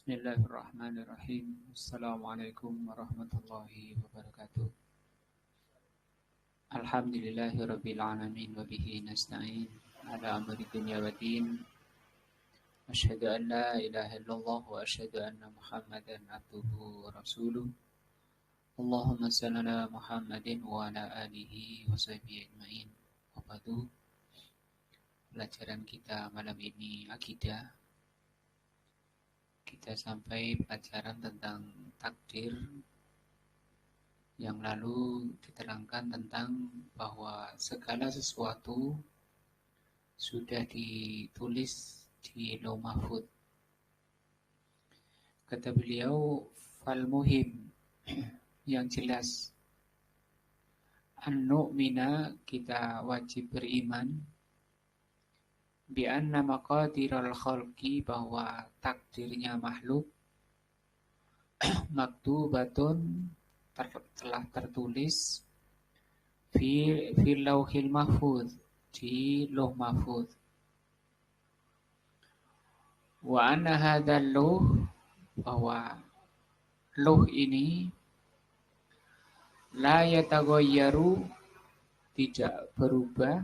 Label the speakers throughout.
Speaker 1: Bismillahirrahmanirrahim. Assalamualaikum warahmatullahi wabarakatuh. Alhamdulillahirabbil alamin wa bihi nasta'in ala amri dunya waddin. Asyhadu an la ilaha illallah wa asyhadu anna Muhammadan abduhu wa rasuluh. Allahumma shalli ala Muhammadin wa ala alihi wa sahbihi ajmain. Wa ba'du. Pelajaran kita malam ini akidah. Kita sampai pelajaran tentang takdir. Yang lalu diterangkan tentang bahwa segala sesuatu sudah ditulis di Lauh Mahfuz. Kata beliau, fal muhim, yang jelas, an-nu'mina, kita wajib beriman, bi anna maqadiral khalqi, bahwa takdirnya makhluk, maktubatun, telah tertulis fi lauhil mahfuz, di Lauh Mahfuz. Wa anna hadzal lauh, bahwa lauh ini la yataghayyaru, tidak berubah,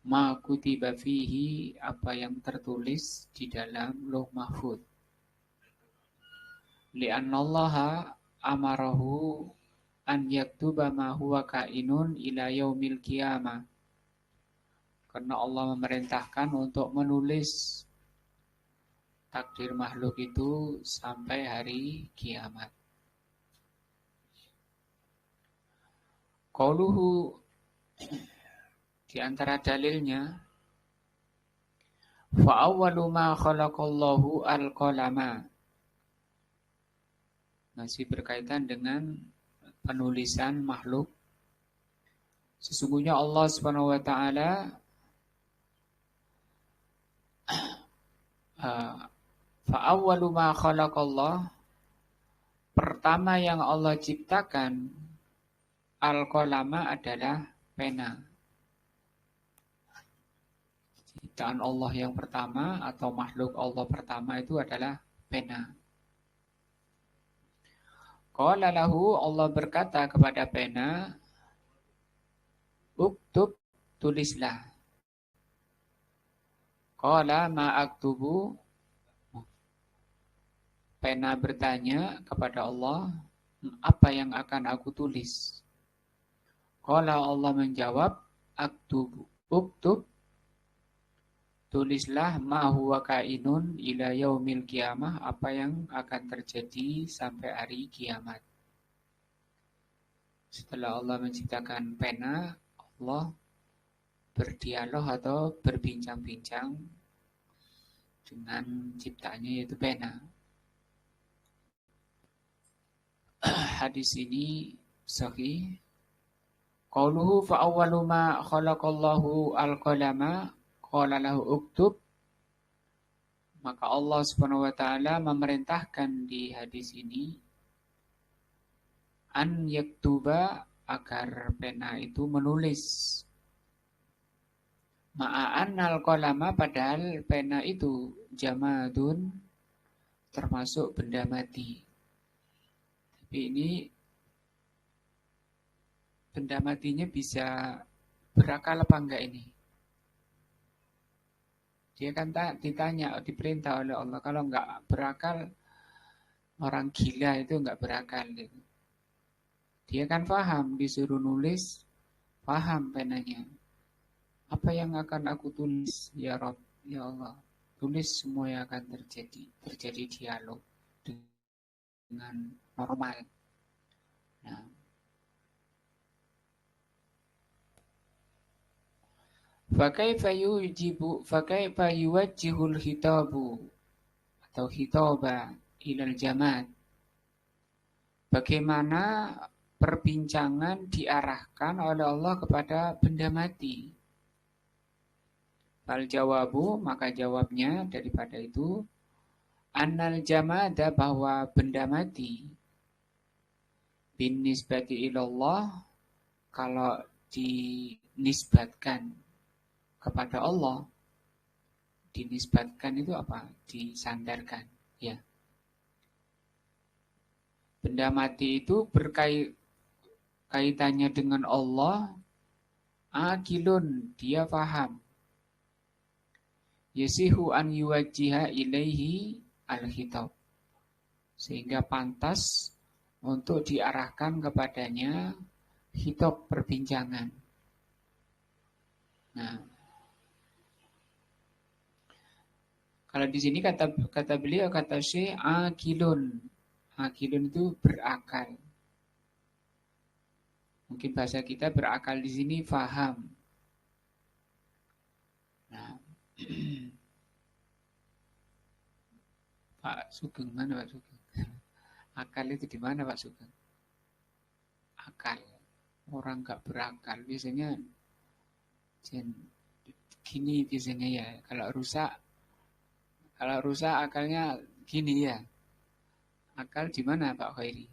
Speaker 1: ma kutiba fihi, apa yang tertulis di dalam Lauh Mahfuz. Li'annallaha amarahu an yaktuba ma huwa kainun ila yaumil qiyamah. Karena Allah memerintahkan untuk menulis takdir makhluk itu sampai hari kiamat. Qauluhu, di antara dalilnya, fa awwalu ma khalaqallahu al-qalama, masih berkaitan dengan penulisan makhluk. Sesungguhnya Allah Subhanahu wa taala fa awwalu ma khalaqallah, pertama yang Allah ciptakan, al-qalama, adalah pena. Ciptaan Allah yang pertama atau makhluk Allah pertama itu adalah pena. Qala lahu, Allah berkata kepada pena, uktub, tulislah. Qala ma aktubu, pena bertanya kepada Allah, apa yang akan aku tulis? Qala, Allah menjawab, aktubu, uktub, tulislah ma huwa kainun ila yaumil qiyamah, apa yang akan terjadi sampai hari kiamat. Setelah Allah menciptakan pena, Allah berdialog atau berbincang-bincang dengan ciptaannya, yaitu pena. Hadis ini sahih. Qauluhu fa awwalu ma khalaqallahu al-qalama qala lahu uktub, maka Allah Subhanahu wa taala memerintahkan di hadis ini an yaktuba, agar pena itu menulis. Ma'an al-qalama, padahal pena itu jamadun, termasuk benda mati. Tapi ini benda matinya bisa berakal apa enggak ini? Dia kan ditanya, diperintah oleh Allah, kalau enggak berakal, orang gila itu enggak berakal. Dia kan paham, disuruh nulis, paham penanya. Apa yang akan aku tulis, ya Rabb, ya Allah? Tulis semua yang akan terjadi. Terjadi dialog dengan normal. Nah, fakaifa yuwajjihul hitabu, atau hitaba ilal jamad, bagaimana perbincangan diarahkan oleh Allah kepada benda mati. Fal jawabu, maka jawabnya daripada itu, annal jamada, bahwa benda mati, bin nisbati ilallah, kalau dinisbatkan kepada Allah, dinisbatkan itu apa? Disandarkan. Ya, benda mati itu berkaitannya dengan Allah. Akilun, dia paham. Yasihu an yuwajjiha ilaihi al-khitab. Sehingga pantas untuk diarahkan kepadanya khitab perbincangan. Nah, kalau di sini kata beliau, kata Syekh, akilun. Akilun itu berakal. Mungkin bahasa kita berakal di sini faham. Nah, Pak Sugeng, mana Pak Sugeng? Akal itu di mana Pak Sugeng? Akal. Orang nggak berakal biasanya gini biasanya ya. Kalau rusak akalnya gini ya. Akal di mana Pak Khairi?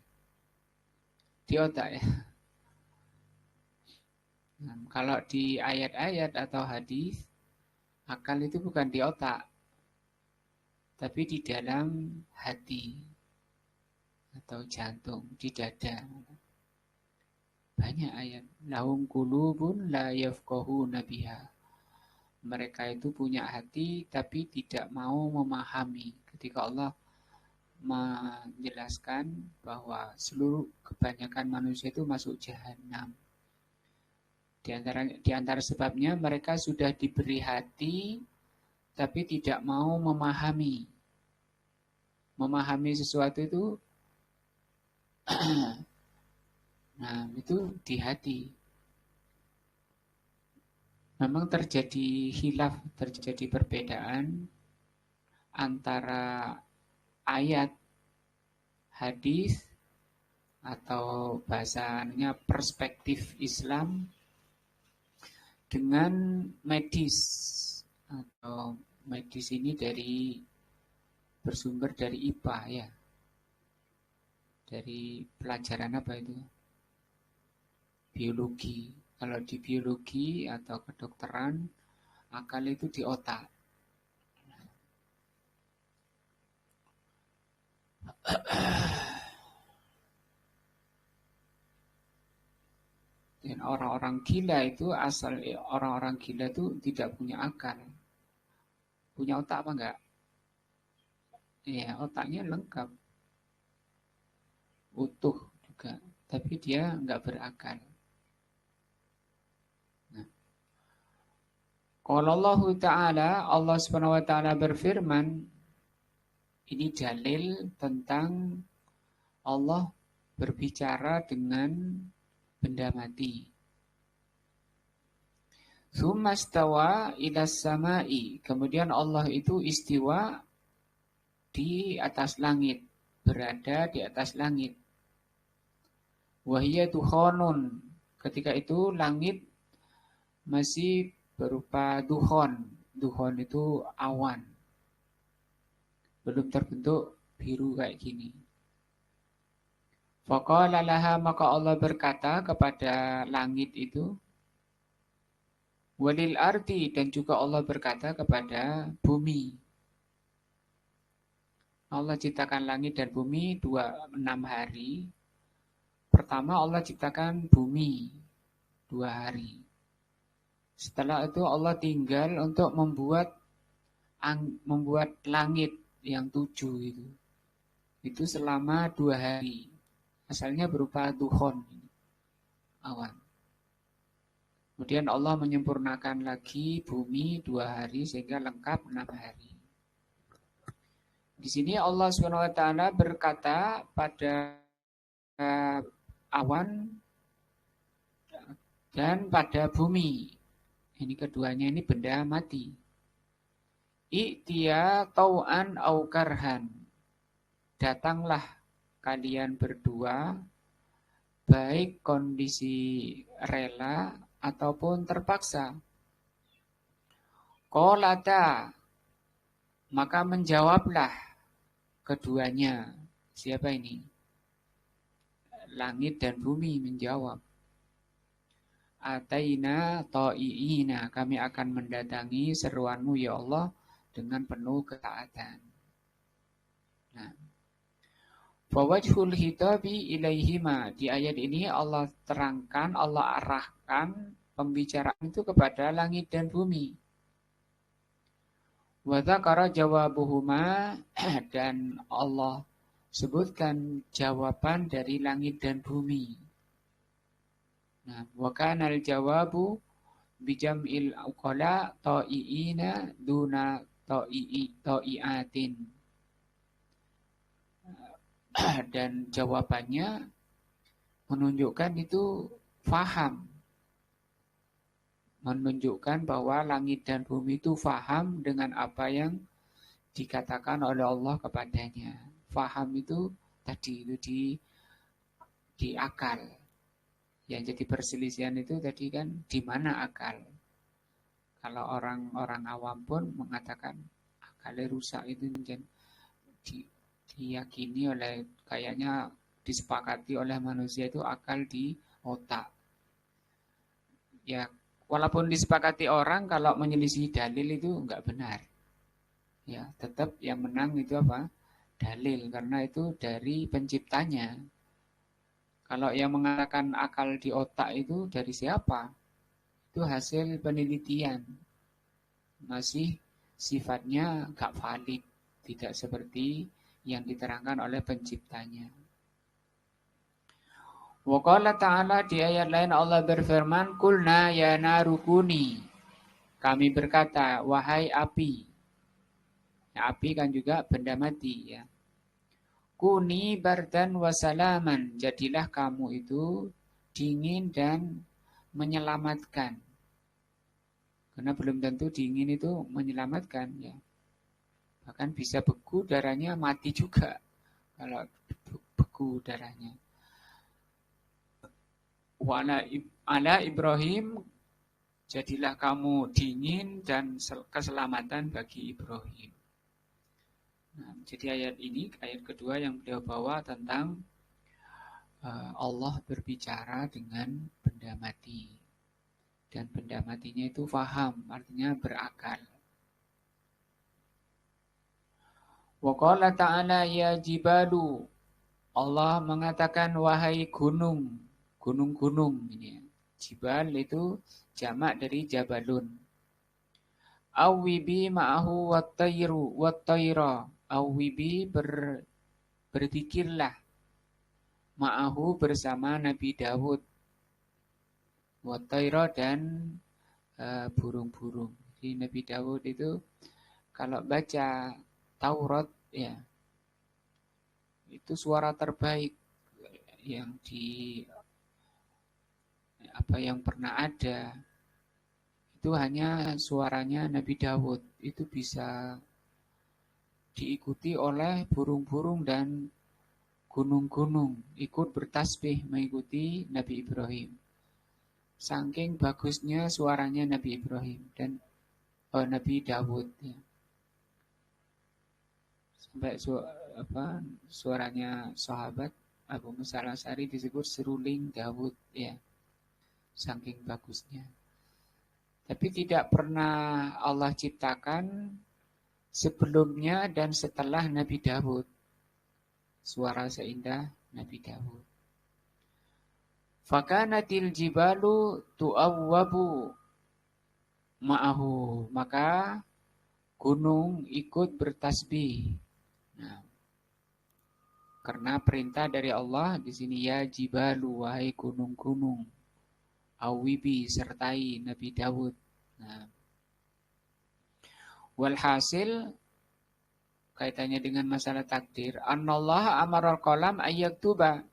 Speaker 1: Di otak ya. Nah, kalau di ayat-ayat atau hadis, akal itu bukan di otak, tapi di dalam hati atau jantung, di dada. Banyak ayat. Lahum qulubun la yafqahuna biha. Mereka itu punya hati tapi tidak mau memahami. Ketika Allah menjelaskan bahwa seluruh kebanyakan manusia itu masuk jahanam. Di antara sebabnya mereka sudah diberi hati tapi tidak mau memahami. Memahami sesuatu itu nah, itu di hati. Memang terjadi khilaf, terjadi perbedaan antara ayat, hadis, atau bahasanya perspektif Islam dengan medis. Atau medis ini bersumber dari IPA ya. Dari pelajaran apa itu? Biologi. Kalau di biologi atau kedokteran, akal itu di otak. Dan orang-orang gila itu orang-orang gila itu tidak punya akal. Punya otak apa enggak? Ya, otaknya lengkap. Utuh juga. Tapi dia enggak berakal. Nah. Qala Allah Ta'ala, Allah Subhanahu wa taala berfirman, ini dalil tentang Allah berbicara dengan benda mati. Tsummastawa ilas sama'i. Kemudian Allah itu istiwa di atas langit, berada di atas langit. Wahiyya dukhonun. Ketika itu langit masih berupa dukhon. Dukhon itu awan. Belum terbentuk biru kayak gini. Faqala laha, maka Allah berkata kepada langit itu, walil ardi, dan juga Allah berkata kepada bumi. Allah ciptakan langit dan bumi 6 hari. Pertama Allah ciptakan bumi 2 hari. Setelah itu Allah tinggal untuk membuat langit yang 7 itu. Itu selama 2 hari. Asalnya berupa dukhon, awan. Kemudian Allah menyempurnakan lagi bumi 2 hari sehingga lengkap 6 hari. Di sini Allah SWT berkata pada awan dan pada bumi. Ini keduanya ini benda mati. I'tiya tau'an au karhan. Datanglah kalian berdua baik kondisi rela ataupun terpaksa. Qalata, maka menjawablah keduanya. Siapa ini? Langit dan bumi menjawab. Ataina ta'iina, kami akan mendatangi seruanmu ya Allah dengan penuh ketaatan. Fawajhul hitabi ilaihima. Di ayat ini Allah terangkan, Allah arahkan pembicaraan itu kepada langit dan bumi. Wa dzakara jawabuhuma dan Allah sebutkan jawaban dari langit dan bumi. Nah, wa kana al-jawabu bijam'il uqala ta'iina duna ta'iatin. Dan jawabannya menunjukkan itu faham. Menunjukkan bahwa langit dan bumi itu faham dengan apa yang dikatakan oleh Allah kepadanya. Faham itu tadi itu di akal. Yang jadi perselisihan itu tadi kan di mana akal. Kalau orang-orang awam pun mengatakan akalnya rusak itu diyakini oleh kayaknya disepakati oleh manusia itu akal di otak. Ya, walaupun disepakati orang kalau menyelisih dalil itu enggak benar. Ya, tetap yang menang itu apa? Dalil, karena itu dari penciptanya. Kalau yang mengatakan akal di otak itu dari siapa? Itu hasil penelitian. Masih sifatnya enggak valid, tidak seperti yang diterangkan oleh penciptanya. Wa qala ta'ala di ayat lain Allah berfirman, "Qulna ya narukuni." Kami berkata, wahai api. Ya, api kan juga benda mati ya. Kuni bardan wasalaman. Jadilah kamu itu dingin dan menyelamatkan. Karena belum tentu dingin itu menyelamatkan ya. Bahkan bisa beku darahnya mati juga. Kalau beku darahnya. Ala Ibrahim, jadilah kamu dingin dan keselamatan bagi Ibrahim. Nah, jadi ayat ini, ayat kedua yang beliau bawa tentang Allah berbicara dengan benda mati. Dan benda matinya itu faham, artinya berakal. Wa qala ta'ala ya jibalu. Allah mengatakan wahai gunung. Gunung-gunung ini. Jibal itu jamak dari jabalun. Awibi ma'ahu wattayru wattayra. Awibi berzikirlah ma'ahu bersama Nabi Dawud. Wattayra dan burung-burung. Jadi Nabi Dawud itu kalau baca Taurat ya itu suara terbaik yang yang pernah ada. Itu hanya suaranya Nabi Dawud. Itu bisa diikuti oleh burung-burung dan gunung-gunung. Ikut bertasbih mengikuti Nabi Ibrahim. Saking bagusnya suaranya Nabi Ibrahim dan Nabi Dawud. Ya. Sampai suaranya sahabat Abu Musa al-Asy'ari disebut seruling Dawud. Ya. Saking bagusnya. Tapi tidak pernah Allah ciptakan sebelumnya dan setelah Nabi Dawud. Suara seindah Nabi Dawud. Fakanatil jibalu tu'awwabu ma'ahu. Maka gunung ikut bertasbih. Nah, karena perintah dari Allah di sini ya jibalu wahai gunung-gunung. Awibi sertai Nabi Dawud. Nah, walhasil kaitannya dengan masalah takdir. Anallah amaral qalam ayyaktuba.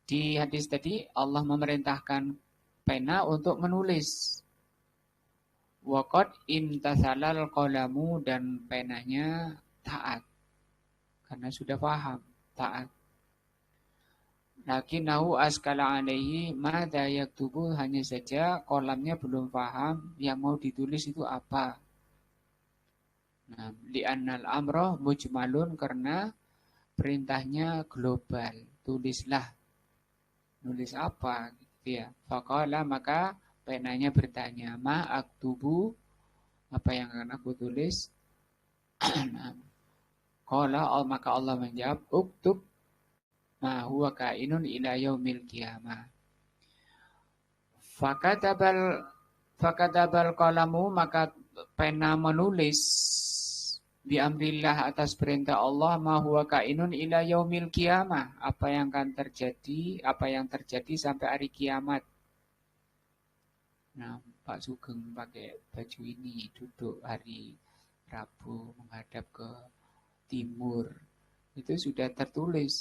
Speaker 1: Di hadis tadi Allah memerintahkan pena untuk menulis. Waqad imtathalal qalamu dan penanya taat. Karena sudah paham taat. Lakinnahu askala alaihi madza yaktubu, hanya saja kolamnya belum paham yang mau ditulis itu apa. Nah, li'annal amra mujmalun, karena perintahnya global. Tulislah. Nulis apa gitu ya. Faqala, maka penanya bertanya, ma aktubu, apa yang akan aku tulis? Nah, Maka Allah menjawab, uktub ma huwa kainun ila yaumil qiyamah. Fakatabal qalamu, maka pena menulis bi amrillah, atas perintah Allah, ma huwa kainun ila yaumil qiyamah, apa yang terjadi sampai hari kiamat. Nah, Pak Sugeng pakai baju ini duduk hari Rabu menghadap ke timur. Itu sudah tertulis.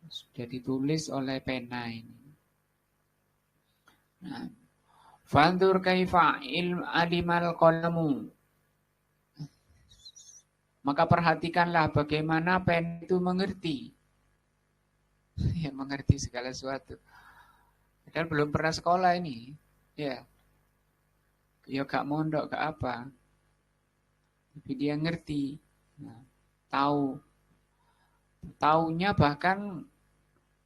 Speaker 1: Sudah ditulis oleh pena ini. Nah, fandur kaifa alimal qalamu. Maka perhatikanlah bagaimana pena itu mengerti. Ya, mengerti segala sesuatu. Padahal belum pernah sekolah ini. Ya. Ya gak mondok, gak apa. Tapi dia ngerti. Nah, tahu. Taunya bahkan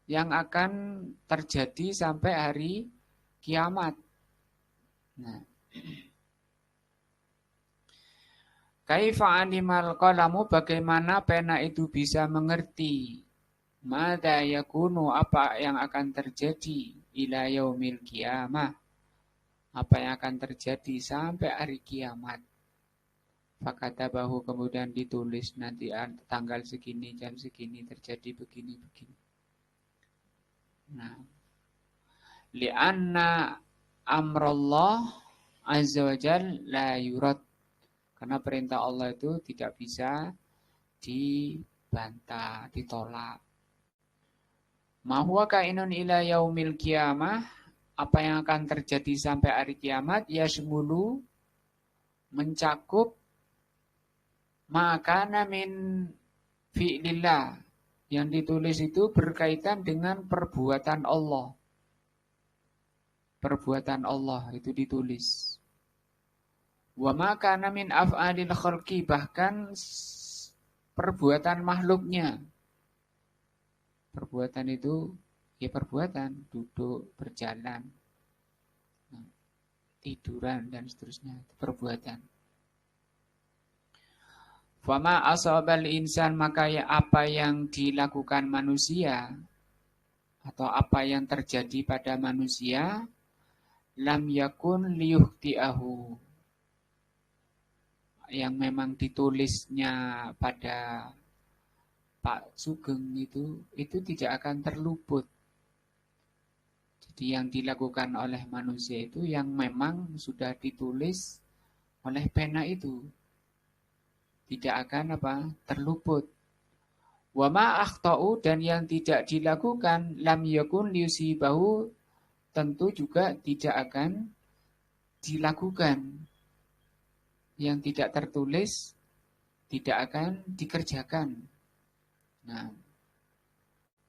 Speaker 1: yang akan terjadi sampai hari kiamat. Nah. Kaifa animal qalamu, bagaimana pena itu bisa mengerti mada yakunu, apa yang akan terjadi ila yaumil qiyamah, apa yang akan terjadi sampai hari kiamat. Fakatabahu, kemudian ditulis nanti tanggal segini, jam segini terjadi begini. Nah, li'anna amrullah azza wa jal la yurad, karena perintah Allah itu tidak bisa dibantah, ditolak. Ma huwa kainun ila yaumil qiyamah, apa yang akan terjadi sampai hari kiamat, yasmulu, mencakup maka min fi'lillah, yang ditulis itu berkaitan dengan perbuatan Allah. Perbuatan Allah itu ditulis. Wa maka min af'alil khalqi, bahkan perbuatan makhluknya. Perbuatan itu ya perbuatan, duduk, berjalan, tiduran dan seterusnya, itu perbuatan. Fama asabal insan, maka ya apa yang dilakukan manusia atau apa yang terjadi pada manusia, lam yakun liyukhti'ahu, yang memang ditulisnya pada Pak Sugeng itu tidak akan terluput. Jadi yang dilakukan oleh manusia itu yang memang sudah ditulis oleh pena itu tidak akan terluput. Wa ma akhtau, dan yang tidak dilakukan, lam yakun liyusibahu, tentu juga tidak akan dilakukan. Yang tidak tertulis tidak akan dikerjakan. Nah,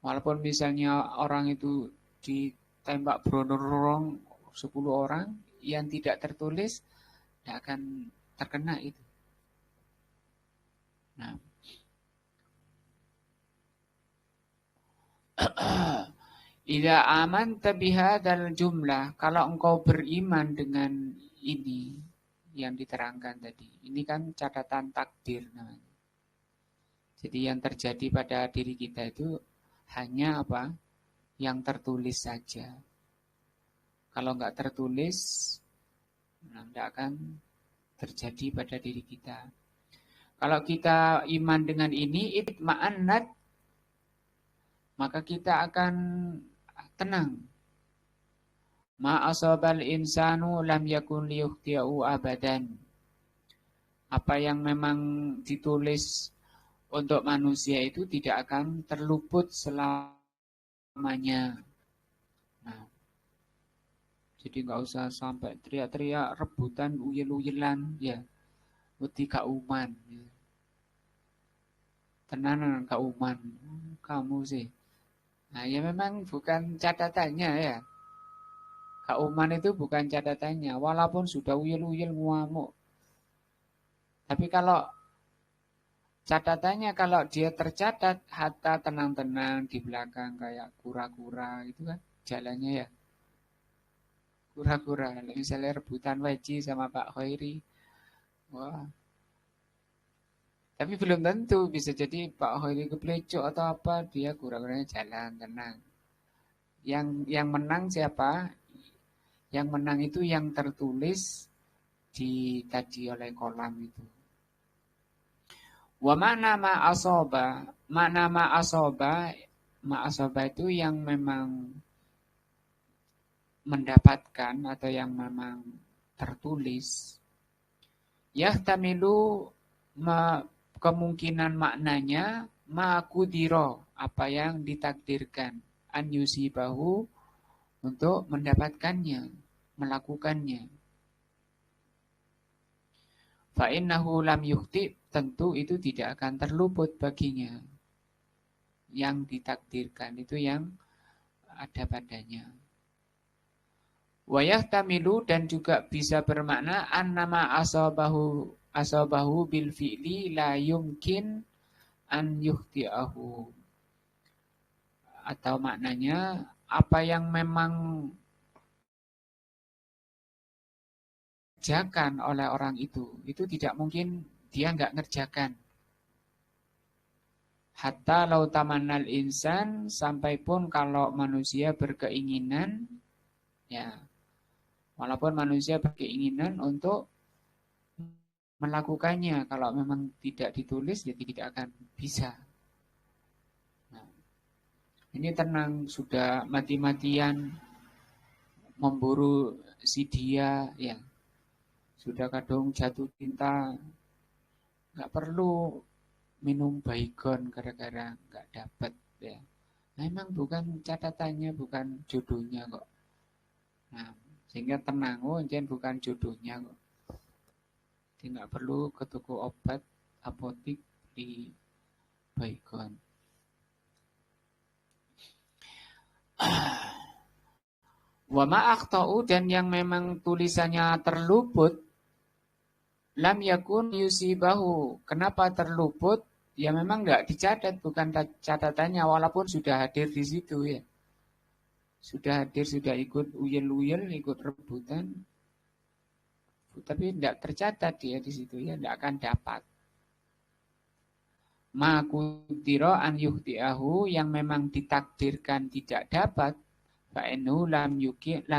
Speaker 1: walaupun misalnya orang itu ditembak berondong-rondong 10 orang, yang tidak tertulis tidak akan terkena itu. Nah, ila aman tabiha dal jumlah, kalau engkau beriman dengan ini yang diterangkan tadi, ini kan catatan takdir namanya. Jadi yang terjadi pada diri kita itu hanya yang tertulis saja. Kalau nggak tertulis, tidak akan terjadi pada diri kita. Kalau kita iman dengan ini, itma'annat, maka kita akan tenang. Ma asabal insanu lam yakun liyukhti'u abadan. Apa yang memang ditulis untuk manusia itu tidak akan terluput selamanya. Nah, jadi nggak usah sampai teriak-teriak, rebutan, uyel-uyelan, ya. Wedi kauman. Ya. Tenanan kauman. Kamu sih. Nah, ya memang bukan catatannya ya. Kauman itu bukan catatannya. Walaupun sudah uyel-uyel ngamuk. Tapi kalau catatannya, kalau dia tercatat hatta tenang-tenang di belakang kayak kura-kura itu kan jalannya ya. Kura-kura. Misalnya rebutan Weci sama Pak Khairi. Wah. Tapi belum tentu, bisa jadi Pak Hoi keplecok atau apa, dia kurang-kurangnya jalan tenang. Yang menang siapa? Yang menang itu yang tertulis di tadi oleh kolam itu. Wa mana ma asoba, makna ma asoba itu yang memang mendapatkan atau yang memang tertulis. Yahtamilu kemungkinan maknanya ma kudiro, apa yang ditakdirkan, an yusibahu, untuk mendapatkannya, melakukannya. Fa'innahu lam yukhti, tentu itu tidak akan terluput baginya. Yang ditakdirkan itu yang ada padanya. Wa yahtamilu, dan juga bisa bermakna annama asabahu bil fi'li la yumkin an yukhti'ahu. Atau maknanya apa yang memang dikerjakan oleh orang itu tidak mungkin dia nggak ngerjakan. Hatta lau tamannal insan, sampai pun kalau manusia berkeinginan, ya, walaupun manusia berkeinginan untuk melakukannya, kalau memang tidak ditulis ya tidak akan bisa. Nah, ini tenang, sudah mati-matian memburu si dia, ya, sudah kadung jatuh cinta, nggak perlu minum baygon gara-gara nggak dapat, ya. Nah, memang bukan catatannya, bukan jodohnya kok. Nah, sehingga tenang, oh jangan bukan jodohnya kok. Jadi nggak perlu ke toko obat, apotik, di baygon. Wa ma'akhta'u, dan yang memang tulisannya terluput, lam yakun yusibahu. Kenapa terluput? Ya memang nggak dicatat, bukan catatannya, walaupun sudah hadir di situ, ya. Sudah hadir, sudah ikut uyel-uyel, ikut rebutan, tapi tidak tercatat dia di situ, ya, tidak akan dapat. Ma kudiro an yuhti'ahu, yang memang ditakdirkan tidak dapat, fa'enu lam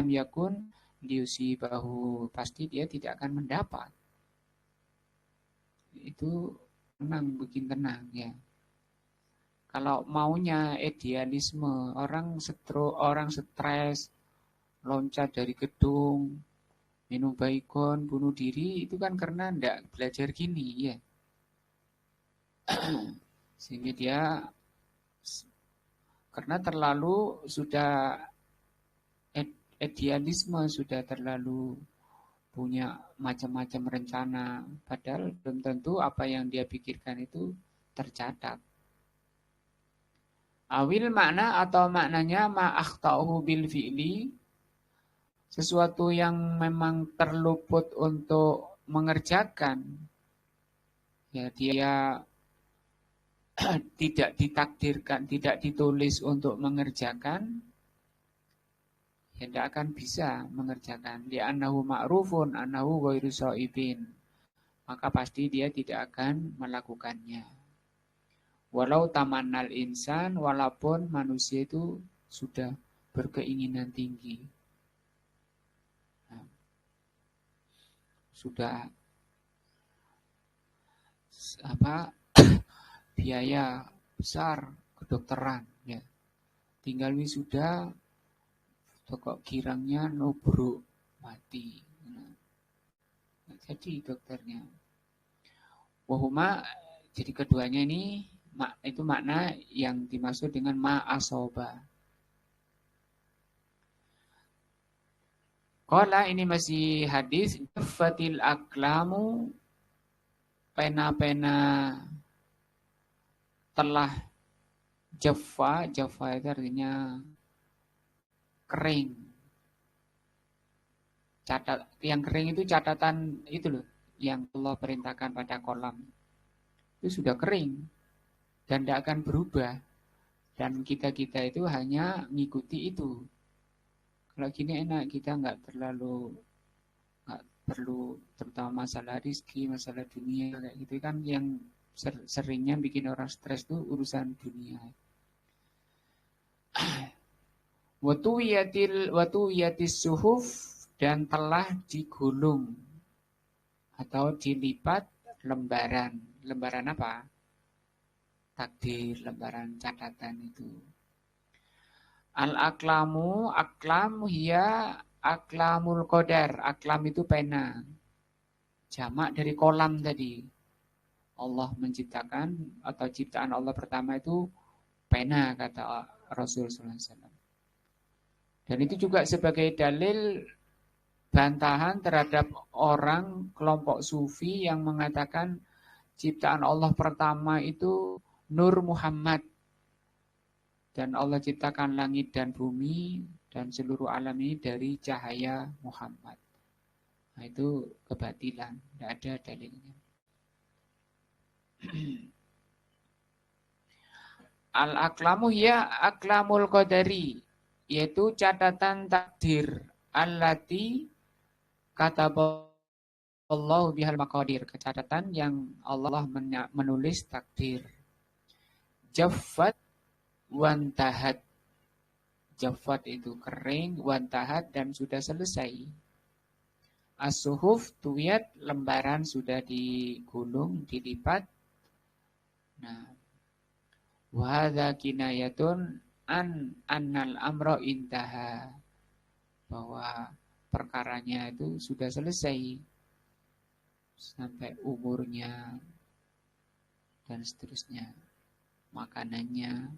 Speaker 1: yakun liusibahu, pasti dia tidak akan mendapat. Itu tenang, bikin tenang, ya. Kalau maunya idealisme, orang stres, loncat dari gedung, minum baygon, bunuh diri, itu kan karena tidak belajar gini, ya. Sehingga dia karena terlalu sudah idealisme, sudah terlalu punya macam-macam rencana, padahal belum tentu apa yang dia pikirkan itu tercatat. Awil makna, atau maknanya ma'akhta'uhu bil fi'li, sesuatu yang memang terluput untuk mengerjakan, ya, dia tidak ditakdirkan, tidak ditulis untuk mengerjakan, ya tidak akan bisa mengerjakan. Li'annahu ma'rufun annahu ghairu sha'ibin, maka pasti dia tidak akan melakukannya. Walau tamannal insan, walaupun manusia itu sudah berkeinginan tinggi, nah, sudah apa biaya besar kedokteran, ya, tinggal wisuda kok girangnya nubruk mati, nah, jadi dokternya. Wahuma, jadi keduanya ini itu makna yang dimaksud dengan ma'asoba. Qala, ini masih hadis, jaffatil aklamu, pena-pena telah jaffa itu artinya kering. Yang kering itu catatan itu loh, yang Allah perintahkan pada kolam. Itu sudah kering dan tidak akan berubah. Dan kita-kita itu hanya ngikuti itu. Kalau gini enak, kita nggak perlu, terutama masalah rizki, masalah dunia kayak gitu kan, yang seringnya bikin orang stres tuh urusan dunia. Watuwiyatis suhuf, dan telah digulung atau dilipat lembaran. Lembaran apa? Takdir, lembaran catatan itu. Al-aklamu, aklam hiya aklamul qadar. Aklam itu pena. Jamak dari kolam tadi. Allah menciptakan, atau ciptaan Allah pertama itu pena, kata Rasul SAW. Dan itu juga sebagai dalil bantahan terhadap orang kelompok sufi yang mengatakan ciptaan Allah pertama itu Nur Muhammad. Dan Allah ciptakan langit dan bumi dan seluruh alam ini dari cahaya Muhammad. Nah, itu kebatilan, tidak ada dalilnya. Al-aklamu ya aklamul qadari, yaitu catatan takdir. Allati kataballahu bihal maqadir, catatan yang Allah menulis takdir. Jaffat wantahat. Jaffat itu kering, wantahat dan sudah selesai. As-suhuf tuwiyat, lembaran sudah digulung, dilipat. Nah, wa hadza kinayatun annal amra intaha, bahwa perkaranya itu sudah selesai sampai umurnya dan seterusnya, makanannya.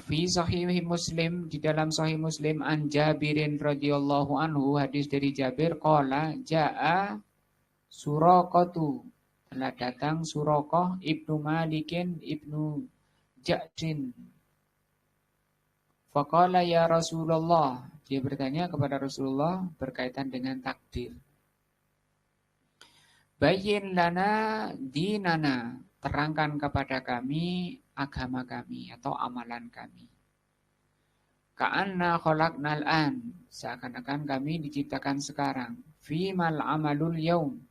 Speaker 1: Fi sahih Muslim, di dalam sahih Muslim, an Jabirin radhiyallahu anhu, hadis dari Jabir, qala jaa Suraqatu, telah datang Suraqah ibnu Malikin ibnu Ja'din. Faqala ya Rasulullah, dia bertanya kepada Rasulullah berkaitan dengan takdir. Bayyin lana dinana, terangkan kepada kami agama kami atau amalan kami. Ka'anna khalaqnal an, seakan-akan kami diciptakan sekarang. Fimal amalul yaum,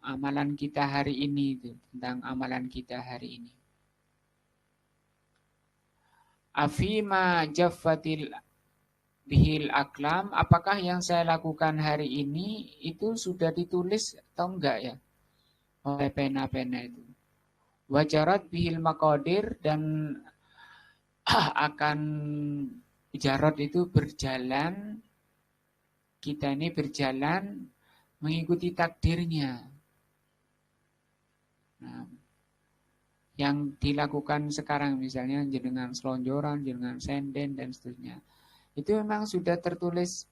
Speaker 1: amalan kita hari ini, itu tentang amalan kita hari ini. Afima jaffatil bihil aklam, apakah yang saya lakukan hari ini itu sudah ditulis atau enggak ya oleh pena-pena itu. Wajarat bihil maqadir, dan akan jarat itu berjalan, kita ini berjalan mengikuti takdirnya. Nah, yang dilakukan sekarang misalnya jenengan selonjoran, jenengan senden dan seterusnya, itu memang sudah tertulis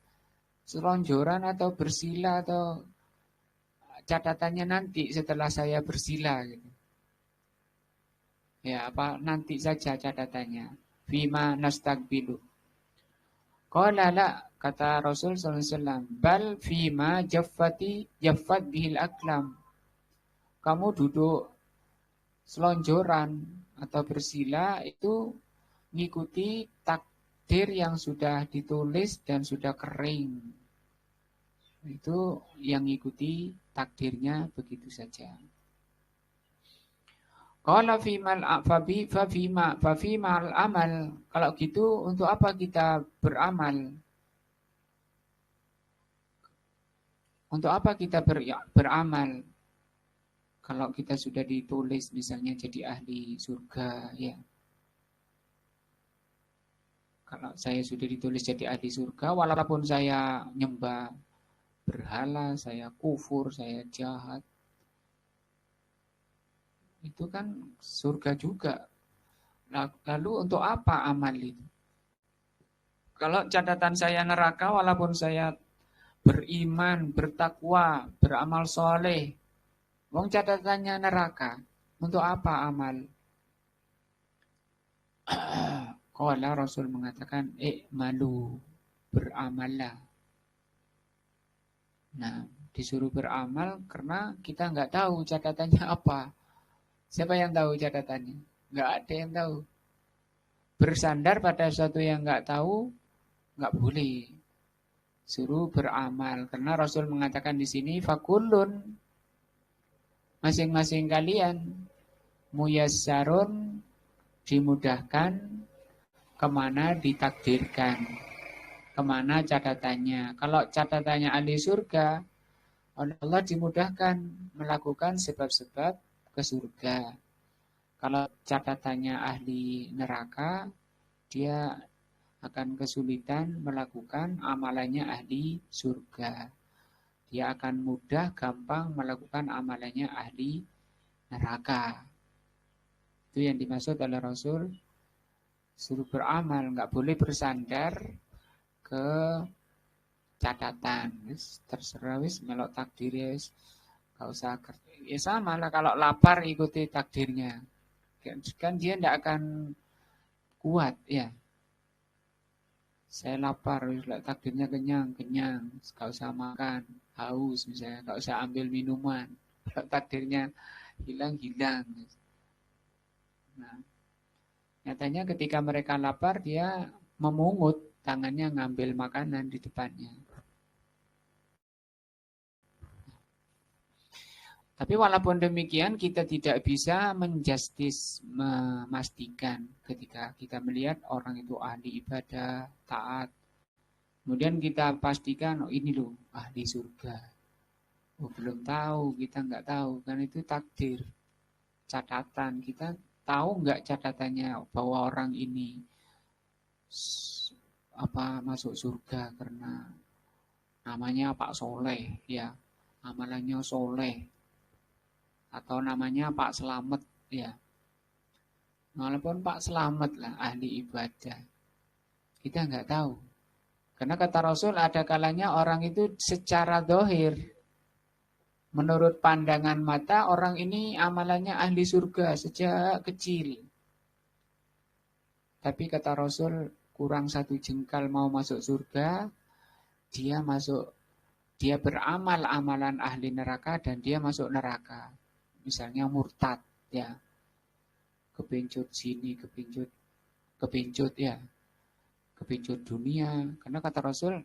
Speaker 1: selonjoran atau bersila atau catatannya nanti setelah saya bersila gitu. Ya, apa nanti saja catatannya. Fima nastaqbilu. Qala la, kata Rasul sallallahu alaihi wasallam, bal fima jaffat bihil aklam. Kamu duduk selonjoran atau bersila itu mengikuti takdir yang sudah ditulis dan sudah kering. Itu yang mengikuti takdirnya begitu saja. Qala fimal amal, kalau gitu untuk apa kita beramal? Untuk apa kita beramal? Kalau kita sudah ditulis misalnya jadi ahli surga, ya. Kalau saya sudah ditulis jadi ahli surga, walaupun saya nyembah berhala, saya kufur, saya jahat, itu kan surga juga. Lalu untuk apa amal itu? Kalau catatan saya neraka, walaupun saya beriman, bertakwa, beramal soleh, wong catatannya neraka, untuk apa amal? Qala, Rasul mengatakan, malu, beramallah. Nah, disuruh beramal karena kita nggak tahu catatannya apa. Siapa yang tahu catatannya? Nggak ada yang tahu. Bersandar pada sesuatu yang nggak tahu, nggak boleh. Suruh beramal. Karena Rasul mengatakan di sini, fakulun masing-masing kalian muyassarun dimudahkan kemana ditakdirkan, kemana catatannya. Kalau catatannya ahli surga, oleh Allah dimudahkan melakukan sebab-sebab ke surga. Kalau catatannya ahli neraka, dia akan kesulitan melakukan amalannya ahli surga. Dia akan mudah, gampang melakukan amalannya ahli neraka. Itu yang dimaksud oleh Rasul, suruh beramal, nggak boleh bersandar ke catatan. Terserah wis melok takdir wis, nggak usah ya sama lah kalau lapar ikuti takdirnya. Kan dia tidak akan kuat ya. Saya lapar, takdirnya kenyang, nggak usah makan, haus misalnya, nggak usah ambil minuman. Kalau takdirnya hilang. Nah, nyatanya ketika mereka lapar, dia memungut, tangannya ngambil makanan di depannya. Tapi walaupun demikian, kita tidak bisa memastikan ketika kita melihat orang itu ahli ibadah, taat. Kemudian kita pastikan, oh ini loh ahli surga. Oh belum tahu, kita nggak tahu. Kan itu takdir, catatan. Kita tahu nggak catatannya bahwa orang ini masuk surga karena namanya Pak Soleh, ya, amalannya soleh. Atau namanya Pak Selamet, ya. Walaupun Pak Selamet lah ahli ibadah, kita nggak tahu. Karena kata Rasul ada kalanya orang itu secara dohir, menurut pandangan mata orang ini amalannya ahli surga sejak kecil. Tapi kata Rasul kurang satu jengkal mau masuk surga, dia beramal amalan ahli neraka dan dia masuk neraka. Misalnya murtad, ya, kepincut sini, kepincut ya, kepincut dunia. Karena kata Rasul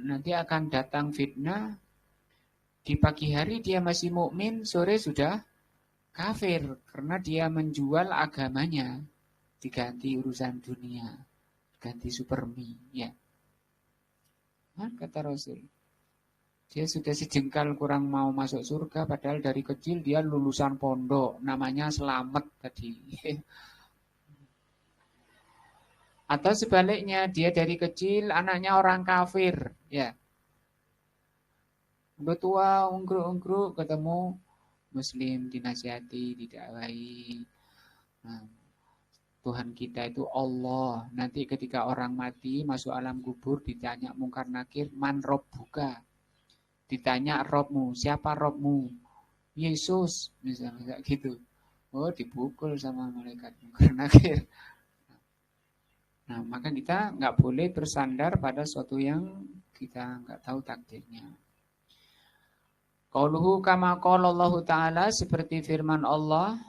Speaker 1: nanti akan datang fitnah, di pagi hari dia masih mukmin, sore sudah kafir karena dia menjual agamanya, diganti urusan dunia, ganti supermi, ya. Nah, kata Rasul. Dia sudah sejengkal kurang mau masuk surga, padahal dari kecil dia lulusan pondok, namanya Selamat tadi. Atau sebaliknya, dia dari kecil anaknya orang kafir, ya. Udah tua, ungkruk-ungkruk, ketemu Muslim, dinasihati, didakwai. Nah, Tuhan kita itu Allah. Nanti ketika orang mati, masuk alam kubur, ditanya mungkar nakir, man rob buka. Ditanya Robmu, siapa Robmu? Yesus, misalnya gitu. Oh, dipukul sama malaikat karena nakir. Nah, maka kita nggak boleh bersandar pada sesuatu yang kita nggak tahu takdirnya. Qauluhu kama qala Allah Ta'ala, seperti firman Allah.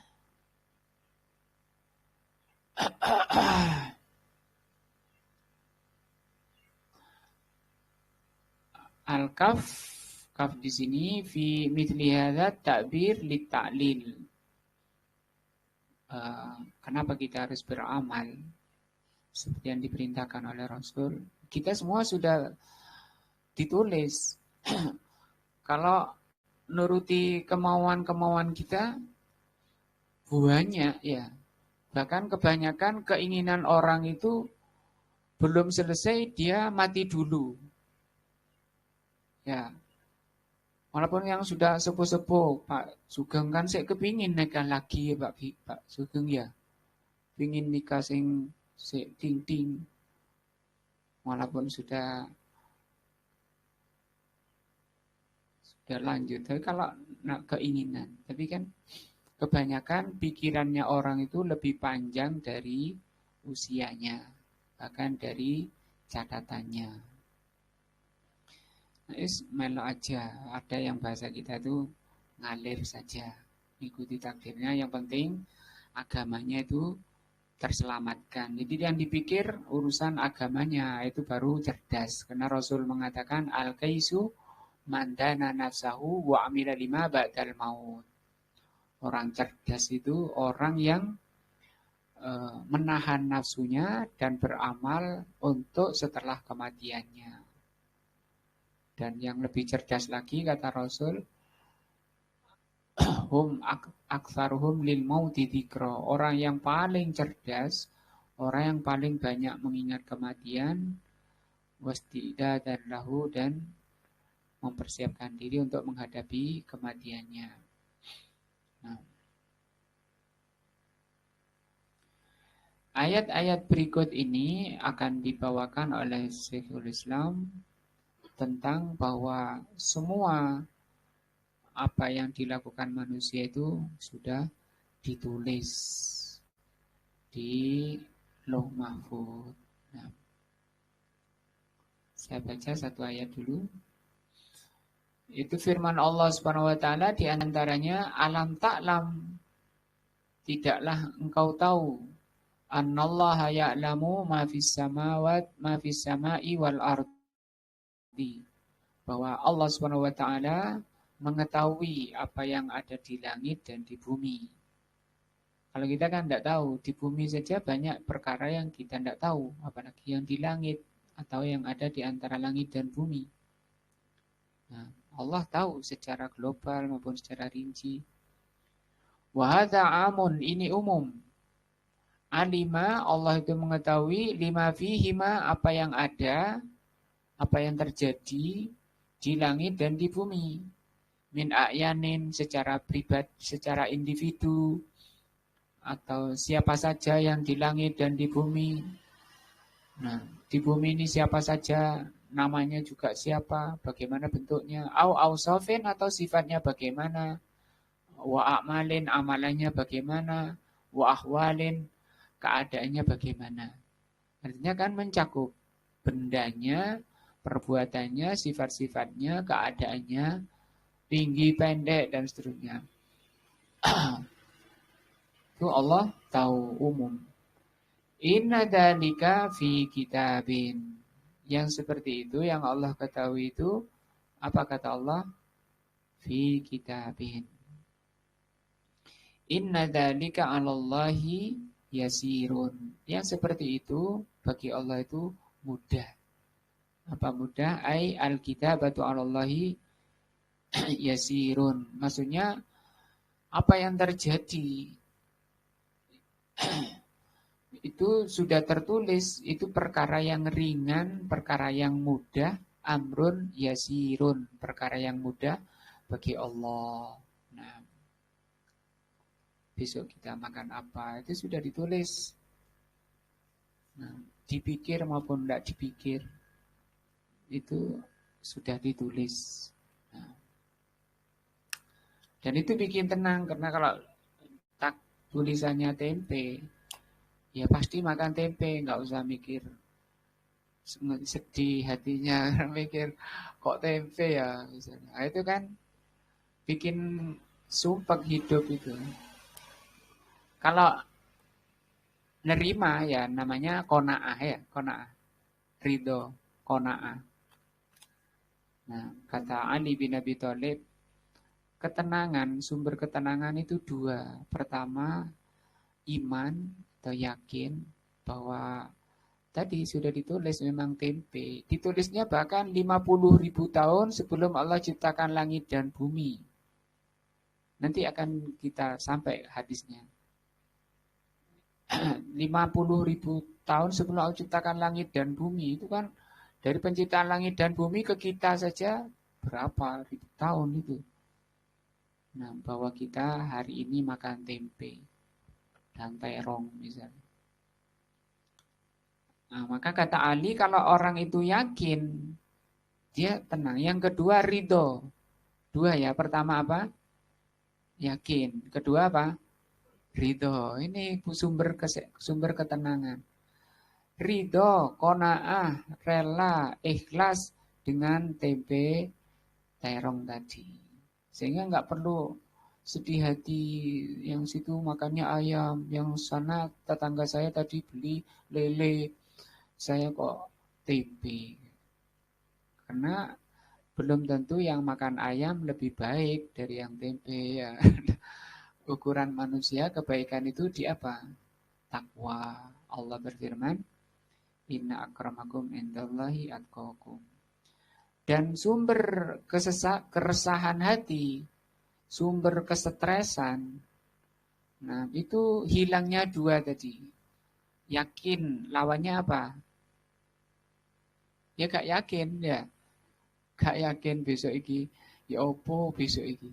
Speaker 1: Al-Kaf, kaf di sini fi mithli hadza ta'bir li ta'lil. Kenapa kita harus beramal seperti yang diperintahkan oleh Rasul? Kita semua sudah ditulis. Kalau nuruti kemauan-kemauan kita banyak, ya. Bahkan kebanyakan keinginan orang itu belum selesai dia mati dulu. Ya. Walaupun yang sudah sepuh-sepuh, Pak Sugeng kan saya kepingin nikah lagi ya Pak Sugeng ya. Pingin nikah sing ting-ting. Walaupun sudah lanjut. Tapi kalau keinginan, tapi kan kebanyakan pikirannya orang itu lebih panjang dari usianya, bahkan dari catatannya. Melo aja, ada yang bahasa kita itu ngalir saja, ikuti takdirnya. Yang penting agamanya itu terselamatkan. Jadi yang dipikir urusan agamanya itu baru cerdas. Karena Rasul mengatakan al-kaisu mandana nafsahu wa amila lima ba'dal maut. Orang cerdas itu orang yang menahan nafsunya dan beramal untuk setelah kematiannya. Dan yang lebih cerdas lagi kata Rasul, hum aktsaruhum lil mauti dzikra. Orang yang paling cerdas, orang yang paling banyak mengingat kematian, wastidadan lahu, dan mempersiapkan diri untuk menghadapi kematiannya. Nah, ayat-ayat berikut ini akan dibawakan oleh Syekhul Islam tentang bahwa semua apa yang dilakukan manusia itu sudah ditulis di Lauh Mahfuz. Nah, saya baca satu ayat dulu. Itu firman Allah Subhanahu wa taala, di antaranya alam ta'lam, tidaklah engkau tahu, annallaha ya'lamu ma fis samawat ma fis sama'i wal ardi, bahwa Allah Subhanahu wa taala mengetahui apa yang ada di langit dan di bumi. Kalau kita kan tidak tahu, di bumi saja banyak perkara yang kita tidak tahu, apalagi yang di langit atau yang ada di antara langit dan bumi. Nah, Allah tahu secara global maupun secara rinci. Wa hadza amun, ini umum. Alima, Allah itu mengetahui lima fihima, apa yang ada, apa yang terjadi di langit dan di bumi. Min a'yanin, secara pribadi, secara individu, atau siapa saja yang di langit dan di bumi. Nah, di bumi ini siapa saja, namanya juga siapa, bagaimana bentuknya, ausofin, atau sifatnya bagaimana, wa a'malin, amalannya bagaimana, wa ahwalin, keadaannya bagaimana. Artinya kan mencakup bendanya, perbuatannya, sifat-sifatnya, keadaannya, tinggi, pendek, dan seterusnya. Itu Allah tahu umum. Inna dzalika fi kitabin. Yang seperti itu, yang Allah ketahui itu, apa kata Allah? Fi kitabin. Inna dzalika 'alallahi yasirun. Yang seperti itu bagi Allah itu mudah. Apa mudah? Ai al-kitabatu 'alallahi yasirun. Maksudnya apa yang terjadi itu sudah tertulis, itu perkara yang ringan, perkara yang mudah, amrun yasirun, perkara yang mudah bagi Allah. Nah, besok kita makan apa, itu sudah ditulis. Nah, dipikir maupun tidak dipikir, itu sudah ditulis. Nah, dan itu bikin tenang, karena kalau tak tulisannya tempe, ya pasti makan tempe, nggak usah mikir sedih hatinya, mikir kok tempe ya misalnya. Nah, itu kan bikin sumpek hidup itu. Kalau nerima ya namanya kona'ah, ya kona'ah, ridho, kona'ah. Nah, kata Ali bin Abi Thalib, ketenangan, sumber ketenangan itu dua. Pertama, iman atau yakin bahwa tadi sudah ditulis memang tempe. Ditulisnya bahkan 50.000 tahun sebelum Allah ciptakan langit dan bumi. Nanti akan kita sampai hadisnya. 50.000 tahun sebelum Allah ciptakan langit dan bumi. Itu kan dari penciptaan langit dan bumi ke kita saja berapa ribu tahun itu. Nah, bahwa kita hari ini makan tempe dan terong misalnya. Nah, maka kata Ali, kalau orang itu yakin, dia tenang. Yang kedua, ridho. Dua ya, pertama apa? Yakin. Kedua apa? Ridho. Ini sumber ketenangan. Ridho, kona'ah, rela, ikhlas dengan tempe terong tadi. Sehingga nggak perlu sedih hati, yang situ makannya ayam, yang sana tetangga saya tadi beli lele, saya kok tempe. Karena Belum tentu yang makan ayam lebih baik dari yang tempe ya. Ukuran manusia kebaikan itu di apa? Takwa. Allah berfirman, Inna akramakum indallahi atqakum. Dan sumber keresahan hati, sumber kesetresan, nah itu hilangnya dua tadi. Yakin, lawannya apa? Ya gak yakin ya. Gak yakin besok iki, ya opo besok iki.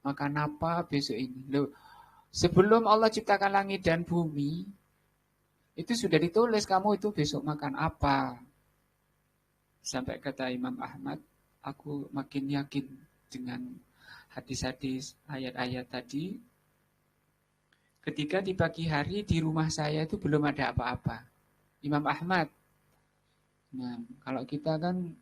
Speaker 1: Makan apa besok ini? Loh, sebelum Allah ciptakan langit dan bumi, itu sudah ditulis kamu itu besok makan apa. Sampai kata Imam Ahmad, aku makin yakin dengan hadis-hadis, ayat-ayat tadi. Ketika di pagi hari di rumah saya itu belum ada apa-apa. Imam Ahmad. Nah, kalau kita kan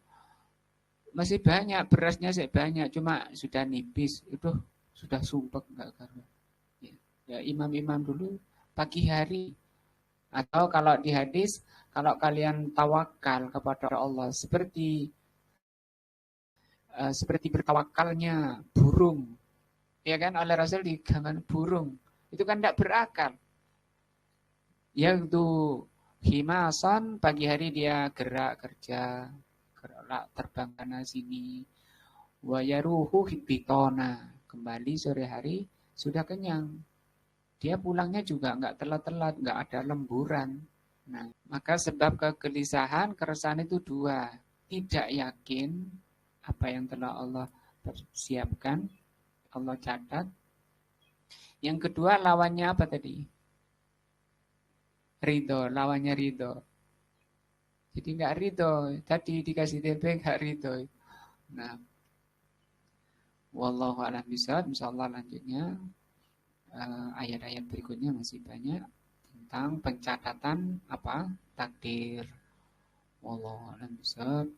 Speaker 1: masih banyak, berasnya sih banyak, cuma sudah nipis. Itu sudah sumpek enggak karuan. Ya, ya imam-imam dulu pagi hari. Atau kalau di hadis, kalau kalian tawakal kepada Allah seperti bertawakalnya burung, ya kan oleh Rasul di gambar burung, itu kan tidak berakal. Yaitu himasan pagi hari dia gerak kerja, gerak terbang sana sini. Wayaruhu hibitona kembali sore hari sudah kenyang. Dia pulangnya juga nggak telat-telat, nggak ada lemburan. Nah, maka sebab kegelisahan, keresahan itu dua. Tidak yakin apa yang telah Allah persiapkan, Allah catat. Yang kedua lawannya apa tadi? Ridho, lawannya ridho. Jadi nggak ridho. Tadi dikasih tempe nggak ridho. Nah, wallahu a'lam bishawab. Insyaallah lanjutnya ayat-ayat berikutnya masih banyak tentang pencatatan apa takdir. Wallahu a'lam bishawab.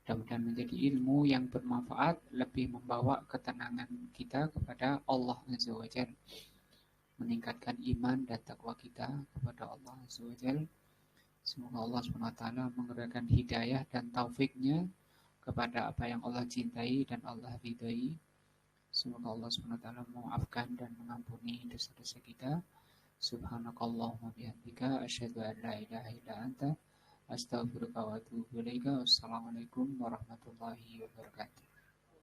Speaker 1: Mudah-mudahan menjadi ilmu yang bermanfaat, lebih membawa ketenangan kita kepada Allah Azza wa Jalla, meningkatkan iman dan takwa kita kepada Allah Azza wa Jalla. Semoga Allah SWT memberikan hidayah dan taufiknya kepada apa yang Allah cintai dan Allah ridhai. Semoga Allah SWT memaafkan dan mengampuni dosa-dosa kita. Subhanakallahumma bihamdika asyhadu an la ilaha illa anta astaghfiruka wa atubu ilaika. Wassalamualaikum warahmatullahi wabarakatuh.